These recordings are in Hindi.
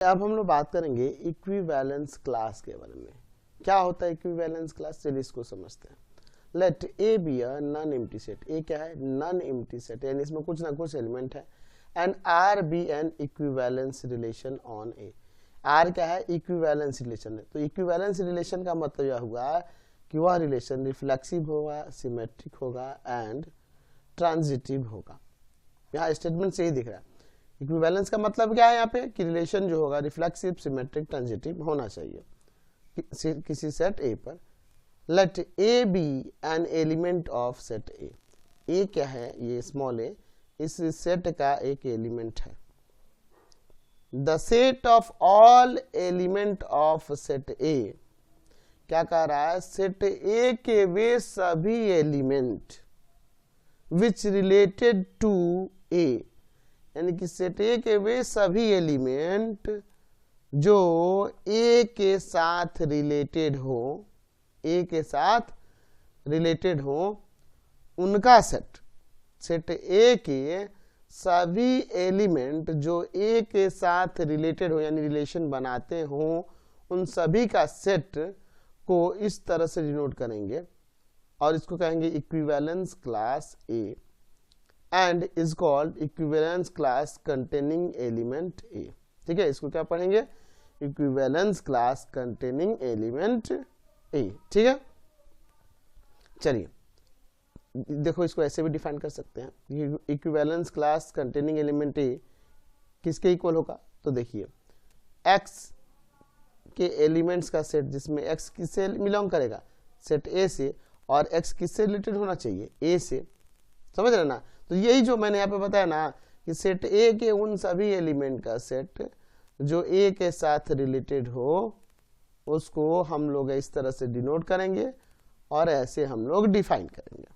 अब हम लोग बात करेंगे इक्विवेलेंस क्लास के बारे में। क्या होता है इक्विवेलेंस क्लास, चलिए इसको समझते हैं। Let A be a non empty set. A क्या है? नॉन एम्प्टी सेट, यानी इसमें कुछ ना कुछ एलिमेंट है। And R be an equivalence relation on A. R क्या है? इक्विवेलेंस रिलेशन है। तो इक्विवेलेंस रिलेशन का मतलब यह हुआ कि वह रिलेशन रिफ्लेक्सिव होगा, सिमेट्रिक होगा एंड ट्रांजिटिव होगा। यहाँ स्टेटमेंट से ही दिख रहा है। इक्विवेलेंस का मतलब क्या है यहाँ पे कि रिलेशन जो होगा रिफ्लेक्सिव, सिमेट्रिक, ट्रांजिटिव होना चाहिए किसी सेट ए पर। Let A be an element of set A. A क्या है? ये स्मॉल ए इस सेट का एक एलिमेंट है। The set of all element of set A. क्या कह रहा है? सेट ए के वे सभी एलिमेंट विच रिलेटेड टू ए, यानी कि सेट ए के वे सभी एलिमेंट जो ए के साथ रिलेटेड हो, ए के साथ रिलेटेड हो, उनका सेट। सेट ए के सभी एलिमेंट जो ए के साथ रिलेटेड हो यानी रिलेशन बनाते हो, उन सभी का सेट को इस तरह से डिनोट करेंगे और इसको कहेंगे equivalence class A and is called equivalence class containing element A. ठीक है, इसको क्या पढ़ेंगे? Equivalence class containing element A. ठीक है, चलिए देखो इसको ऐसे भी डिफाइन कर सकते हैं। इक्विवेलेंस क्लास कंटेनिंग एलिमेंट ए किसके इक्वल होगा? तो देखिए x के एलिमेंट्स का सेट जिसमें x किससे बिलोंग करेगा? सेट ए से, और x किससे रिलेटेड होना चाहिए? ए से। समझ रहे ना? तो यही जो मैंने यहाँ पे बताया ना कि सेट ए के उन सभी एलिमेंट का सेट जो ए के साथ रिलेटेड हो, उसको हम लोग इस तरह से डिनोट करेंगे और ऐसे हम लोग डिफाइन करेंगे।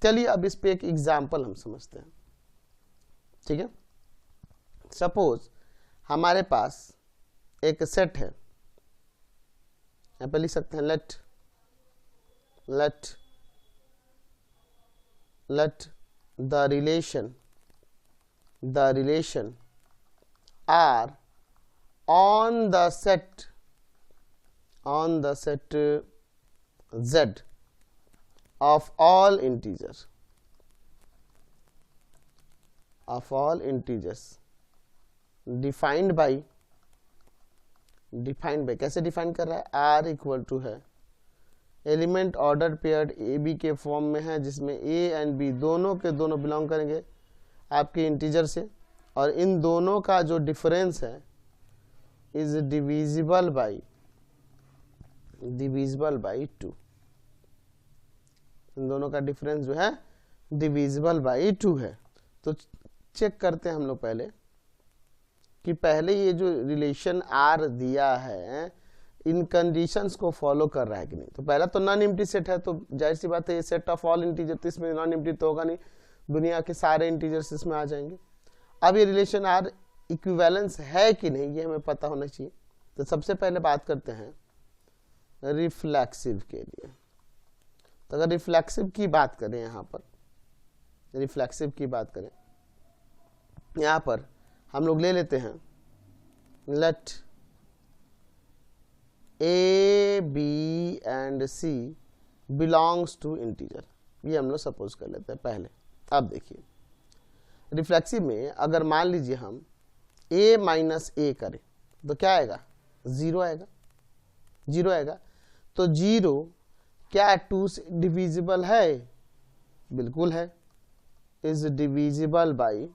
चलिए अब इस पे एक एग्जाम्पल हम समझते हैं। ठीक है, सपोज हमारे पास एक सेट है, यहाँ पे लिख सकते हैं late the relation R on the set Z of all integers defined by कैसे डिफाइन कर रहा है? R इक्वल टू है element order paired A B के फॉर्म में है, जिसमें ए एंड बी दोनों के दोनों बिलोंग करेंगे आपके इंटीजर से, और इन दोनों का जो डिफरेंस है इज डिविजिबल बाई 2। इन दोनों का डिफरेंस जो है डिविजिबल बाई 2 है। तो चेक करते हैं हम लोग पहले कि पहले ये जो रिलेशन आर दिया है इन कंडीशंस को फॉलो कर रहा है कि नहीं। तो पहला तो नॉन एम्प्टी सेट है, तो जाहिर सी बात है ये सेट ऑफ ऑल इंटीजर, तो इसमें नॉन एम्प्टी तो होगा नहीं, दुनिया के सारे इंटीजर्स इसमें आ जाएंगे। अब ये रिलेशन आर इक्विवेलेंस है कि नहीं ये हमें पता होना चाहिए। तो सबसे पहले बात करते हैं रिफ्लेक्सिव के लिए। तो अगर रिफ्लेक्सिव की बात करें, यहाँ पर रिफ्लेक्सिव की बात करें, यहाँ पर हम लोग ले लेते हैं late A, B and C belongs to integer। ये हम लोग सपोज कर लेते हैं पहले। अब देखिए रिफ्लेक्सिव में अगर मान लीजिए हम a माइनस ए करें तो क्या आएगा? 0 आएगा। तो 0 क्या 2 से डिविजिबल है? बिल्कुल है, इज डिविजिबल बाई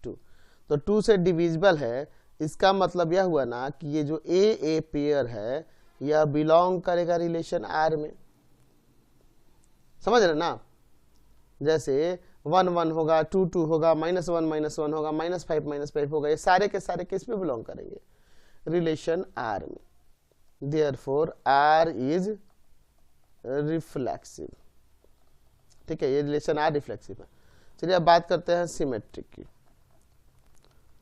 2। तो 2 से डिविजिबल है, इसका मतलब यह हुआ ना कि ये जो ए पेयर है यह बिलोंग करेगा रिलेशन आर में। समझ रहे ना? जैसे 1 1 होगा, 2 2 होगा, -1 होगा, -5 होगा, ये सारे के सारे किस में बिलोंग करेंगे? रिलेशन आर में। Therefore R is reflexive. ठीक है, ये रिलेशन आर रिफ्लेक्सिव है। चलिए अब बात करते हैं सिमेट्रिक की।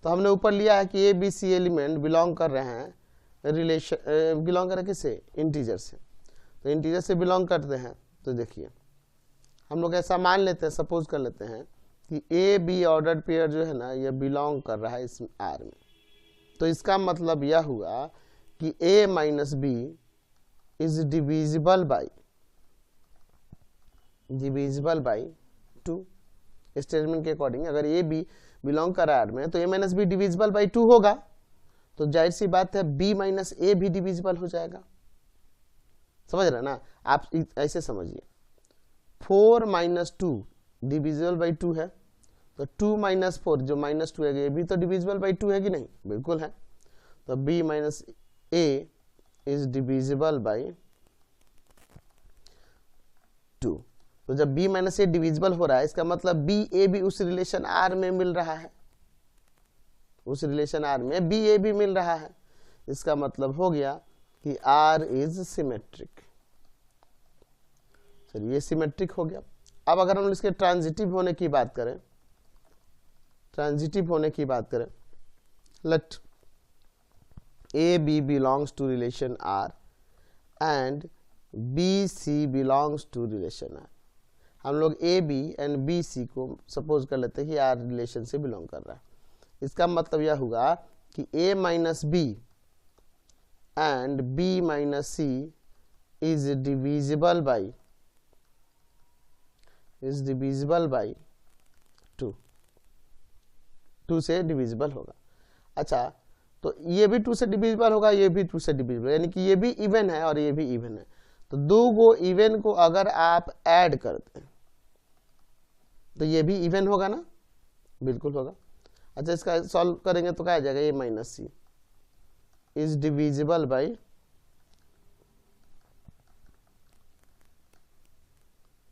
तो हमने ऊपर लिया है कि A B C element belong कर रहे हैं रिलेशन, बिलोंग कर रहे हैं किससे? इंटीजर से। तो इंटीजर से बिलोंग करते हैं। तो देखिए हम लोग ऐसा मान लेते हैं, सपोज कर लेते हैं कि ए बी ऑर्डर पेयर जो है ना ये बिलोंग कर रहा है इस आर में, तो इसका मतलब यह हुआ कि A minus B is divisible by 2। Statement के अकॉर्डिंग अगर ए बी बिलोंग कर आर में तो A minus B divisible by 2 होगा, तो जाहिर सी बात है बी माइनस ए भी डिविजिबल हो जाएगा। समझ रहे ना आप, ऐसे समझिए 4 माइनस 2 डिविजिबल बाई 2 है, तो 2 माइनस 4 जो माइनस 2 है ये भी तो डिविजिबल बाई 2 है कि नहीं, बिल्कुल है। तो b minus A is divisible by 2। तो जब b माइनस ए डिविजिबल हो रहा है इसका मतलब b a भी उस रिलेशन r में मिल रहा है, उस रिलेशन r में b a भी मिल रहा है। इसका मतलब हो गया कि r इज सिमेट्रिक। चलिए ये सिमेट्रिक हो गया। अब अगर हम इसके ट्रांजिटिव होने की बात करें, let A B belongs to relation r and B C belongs to relation r। हम लोग A B and B C को सपोज कर लेते हैं कि आर रिलेशन से बिलोंग कर रहा है। इसका मतलब यह हुआ कि A minus B and B minus C is divisible by 2 से डिविजिबल होगा। अच्छा तो ये भी 2 से डिविजिबल होगा, ये भी 2 से डिविजिबल, यानी कि ये भी इवन है और ये भी इवन है। तो दो गो इवन को अगर आप ऐड करते हैं तो ये भी इवन होगा ना, बिल्कुल होगा। अच्छा इसका सॉल्व करेंगे तो क्या आ जाएगा, A minus C is divisible by,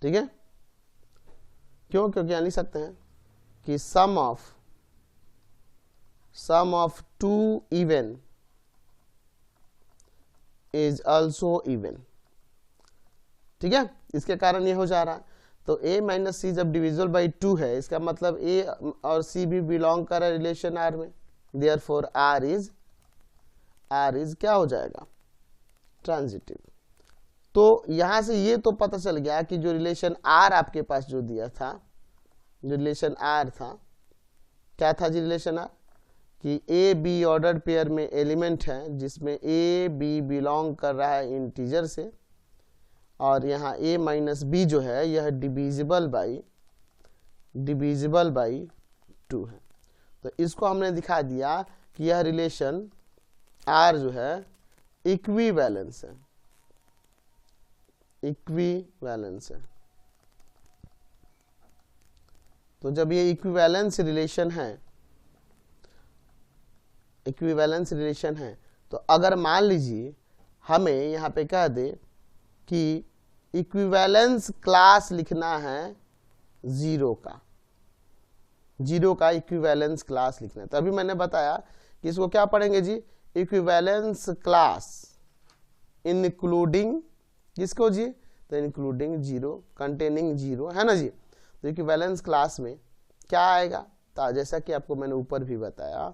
ठीक है, क्यों, क्योंकि जान सकते हैं कि sum of 2 even is also even, ठीक है। इसके कारण ये हो जा रहा है। तो a माइनस सी जब डिविजिबल बाई 2 है इसका मतलब a और c भी बिलोंग कर रहा है रिलेशन r में, देयरफॉर r इज क्या हो जाएगा, ट्रांजिटिव। तो यहां से ये तो पता चल गया कि जो रिलेशन r आपके पास जो दिया था, जो रिलेशन r था, क्या था जी रिलेशन r, कि ए बी ऑर्डर पेयर में एलिमेंट है जिसमें ए बी बिलोंग कर रहा है इंटीजर से, और यहाँ a माइनस बी जो है यह डिविजिबल बाई 2 है। तो इसको हमने दिखा दिया कि यह रिलेशन r जो है इक्विवेलेंस है। तो जब ये इक्विवेलेंस रिलेशन है तो अगर मान लीजिए हमें यहाँ पे कह दे कि इक्विवेलेंस क्लास लिखना है जीरो का इक्विवेलेंस क्लास लिखना है, तो अभी मैंने बताया कि इसको क्या पढ़ेंगे जी, इक्विवेलेंस क्लास इंक्लूडिंग किसको जी, तो इंक्लूडिंग जीरो, कंटेनिंग जीरो, है ना जी। तो इक्विवेलेंस क्लास में क्या आएगा, तो जैसा कि आपको मैंने ऊपर भी बताया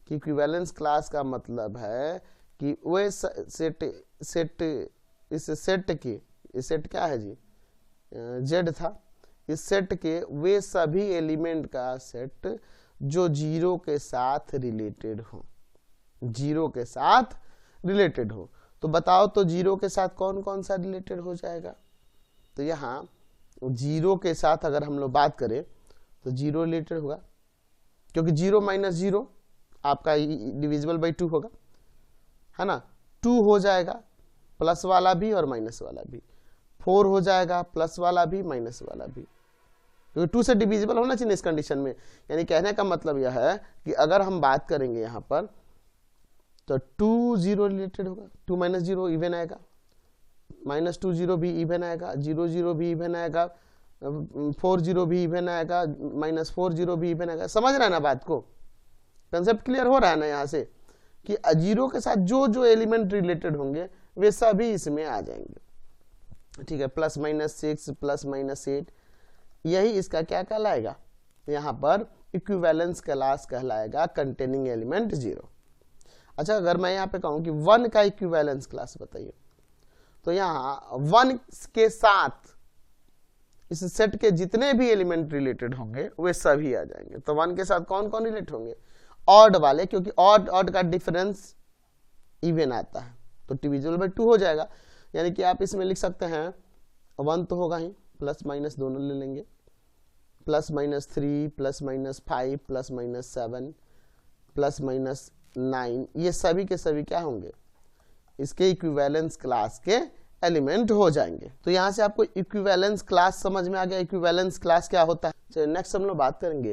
कि इक्विवेलेंस क्लास का मतलब है कि वे सेट क्या है जी, जेड था, इस सेट के वे सभी एलिमेंट का सेट जो जीरो के साथ रिलेटेड हो। तो बताओ तो जीरो के साथ कौन कौन सा रिलेटेड हो जाएगा, तो यहाँ जीरो के साथ अगर हम लोग बात करें तो जीरो रिलेटेड होगा, क्योंकि जीरो माइनस जीरो आपका डिविजिबल बाई 2 होगा, है ना। 2 हो जाएगा प्लस वाला भी और माइनस वाला भी, 4 हो जाएगा प्लस वाला भी माइनस वाला भी, क्योंकि 2 से डिविजिबल होना चाहिए इस कंडीशन में। यानी कहने का मतलब यह है कि अगर हम बात करेंगे यहाँ पर तो 2 0 रिलेटेड होगा, 2 माइनस 0 इवन आएगा, माइनस 2 0 भी इवन आएगा, 0 0 भी इवन आएगा, 4 0 भी इवन आएगा, माइनस 4 0 भी इवन आएगा। समझ रहा है ना बात को, कंसेप्ट क्लियर हो रहा है ना यहाँ से कि जीरो के साथ जो जो एलिमेंट रिलेटेड होंगे वे सभी इसमें आ जाएंगे, ठीक है। प्लस माइनस 6 प्लस माइनस 8, यही इसका क्या कहलाएगा, यहाँ पर इक्विवेलेंस क्लास कहलाएगा कंटेनिंग एलिमेंट 0। अच्छा अगर मैं यहाँ पे कहूँ कि 1 का इक्विवेलेंस क्लास बताइए, तो यहाँ 1 के साथ इस सेट के जितने भी एलिमेंट रिलेटेड होंगे वे सभी आ जाएंगे। तो 1 के साथ कौन कौन रिलेट होंगे? ऑड वाले, क्योंकि ऑड का डिफरेंस इवन आता है तो डिविजिबल बाय 2 हो जाएगा। यानी कि आप इसमें लिख सकते हैं 1 तो होगा ही, प्लस माइनस दोनों ले लेंगे, plus minus 3 plus minus 5 plus minus 7 plus minus 9, ये सभी के सभी क्या होंगे? इसके इक्विवेलेंस क्लास के एलिमेंट हो जाएंगे। तो यहां से आपको इक्विवेलेंस क्लास समझ में आ गया, इक्विवेलेंस क्लास क्या होता है। चलिए नेक्स्ट हम लोग बात करेंगे